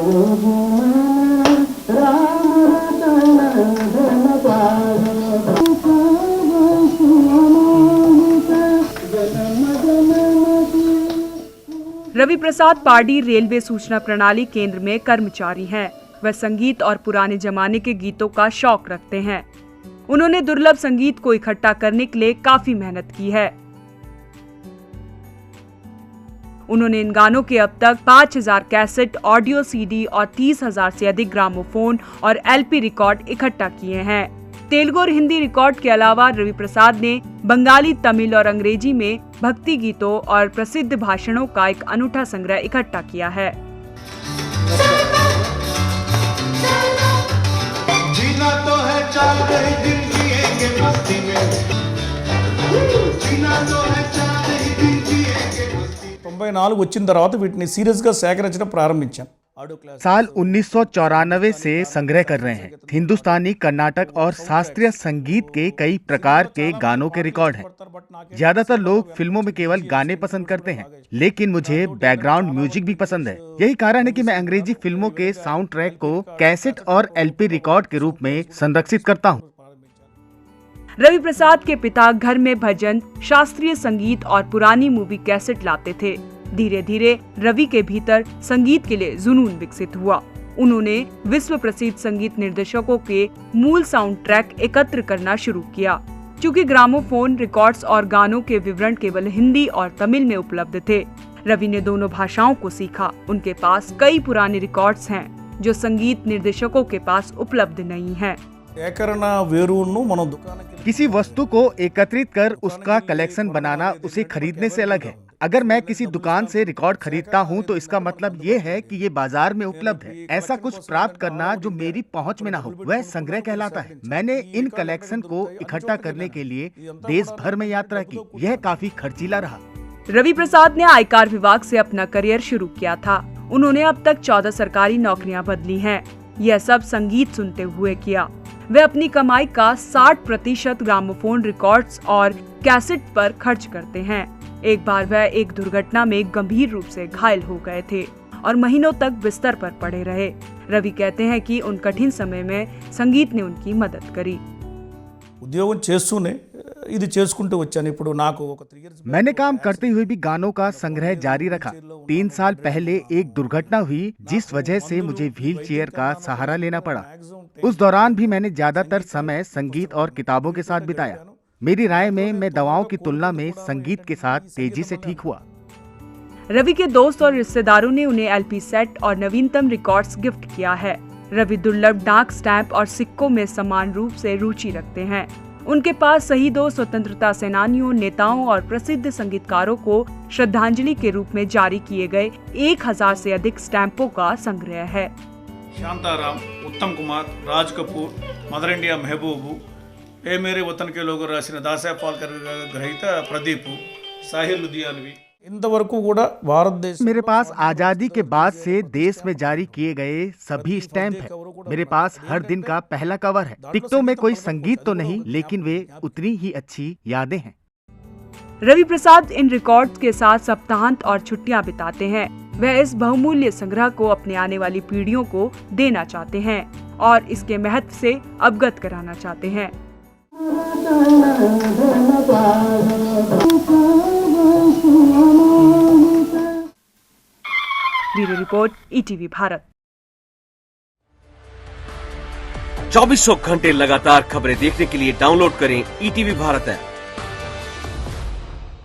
रवि प्रसाद Pardi railway सूचना प्रणाली केंद्र में कर्मचारी हैं। वह संगीत और पुराने जमाने के गीतों का शौक रखते हैं। उन्होंने दुर्लभ संगीत को इकट्ठा करने के लिए काफी मेहनत की है। उन्होंने इन गानों के अब तक 5000 कैसेट, ऑडियो सीडी और 30,000 से अधिक ग्रामोफोन और एलपी रिकॉर्ड इकट्ठा किए हैं। तेलुगु और हिंदी रिकॉर्ड के अलावा रवि प्रसाद ने बंगाली, तमिल और अंग्रेजी में भक्ति गीतों और प्रसिद्ध भाषणों का एक अनूठा संग्रह इकट्ठा किया है। जीना तो है, चार दिन जिएंगे मस्ती में। जीना तो है, चार दिन जिएंगे मस्ती में। 94 వచ్చిన తర్వాత వీటిని సీరియస్ గా సేకరించడం ప్రారంభించాం। साल 1994 से संग्रह कर रहे हैं। हिंदुस्तानी, कर्नाटक और शास्त्रीय संगीत के कई प्रकार के गानों के रिकॉर्ड हैं। ज्यादातर लोग फिल्मों में केवल गाने पसंद करते हैं, लेकिन मुझे बैकग्राउंड म्यूजिक भी पसंद है। यही कारण है कि मैं अंग्रेजी फिल्मों के साउंड ट्रैक को कैसेट और एलपी रिकॉर्ड के रूप में संरक्षित करता हूँ। रवि प्रसाद के पिता घर में भजन, शास्त्रीय संगीत और पुरानी मूवी कैसेट लाते थे। धीरे धीरे रवि के भीतर संगीत के लिए जुनून विकसित हुआ। उन्होंने विश्व प्रसिद्ध संगीत निर्देशकों के मूल साउंड ट्रैक एकत्र करना शुरू किया। चूँकि ग्रामोफोन रिकॉर्ड्स और गानों के विवरण केवल हिंदी और तमिल में उपलब्ध थे, रवि ने दोनों भाषाओं को सीखा। उनके पास कई पुराने रिकॉर्ड्स हैं जो संगीत निर्देशकों के पास उपलब्ध नहीं है। किसी वस्तु को एकत्रित कर उसका कलेक्शन बनाना उसे खरीदने से अलग है। अगर मैं किसी दुकान से रिकॉर्ड खरीदता हूं तो इसका मतलब ये है कि ये बाजार में उपलब्ध है। ऐसा कुछ प्राप्त करना जो मेरी पहुंच में ना हो, वह संग्रह कहलाता है। मैंने इन कलेक्शन को इकट्ठा करने के लिए देश भर में यात्रा की। यह काफी खर्चीला रहा। रवि प्रसाद ने आयकर विभाग से अपना करियर शुरू किया था। उन्होंने अब तक 14 सरकारी नौकरियां बदली हैं। यह सब संगीत सुनते हुए किया। वे अपनी कमाई का 60% ग्रामोफोन रिकॉर्ड्स और कैसेट पर खर्च करते हैं। एक बार वह एक दुर्घटना में गंभीर रूप से घायल हो गए थे और महीनों तक बिस्तर पर पड़े रहे। रवि कहते हैं कि उन कठिन समय में संगीत ने उनकी मदद करी। मैंने काम करते हुए भी गानों का संग्रह जारी रखा। 3 साल पहले एक दुर्घटना हुई जिस वजह से मुझे व्हीलचेयर का सहारा लेना पड़ा। उस दौरान भी मैंने ज्यादातर समय संगीत और किताबों के साथ बिताया। मेरी राय में मैं दवाओं की तुलना में संगीत के साथ तेजी से ठीक हुआ। रवि के दोस्त और रिश्तेदारों ने उन्हें एलपी सेट और नवीनतम रिकॉर्ड्स गिफ्ट किया है। रवि दुर्लभ डाक स्टैंप और सिक्कों में समान रूप से रुचि रखते हैं। उनके पास शहीदों, स्वतंत्रता सेनानियों, नेताओं और प्रसिद्ध संगीतकारों को श्रद्धांजलि के रूप में जारी किए गए 1000 से अधिक स्टैंपों का संग्रह है। शांताराम, उत्तम कुमार, राज कपूर, मदर इंडिया महबूब, ए मेरे वतन के लोग राసిన దాసాహెబ్ ఫాల్కే గ్రహీత ప్రదీప్, సాహిర్ लुधियानवी। इंतवरकू కూడా भारत मेरे पास आजादी के बाद से देश में जारी किए गए सभी स्टैंप है। मेरे पास हर दिन का पहला कवर है। टिकटों में कोई संगीत तो नहीं, लेकिन वे उतनी ही अच्छी यादें हैं। रवि प्रसाद इन रिकॉर्ड्स के साथ सप्ताहांत और छुट्टियां बिताते हैं। वह इस बहुमूल्य संग्रह को अपने आने वाली पीढ़ियों को देना चाहते हैं और इसके महत्व से अवगत कराना चाहते हैं। Bureau report, ETV Bharat. 2400 घंटे लगातार खबरें देखने के लिए डाउनलोड करें ईटीवी भारत ऐप।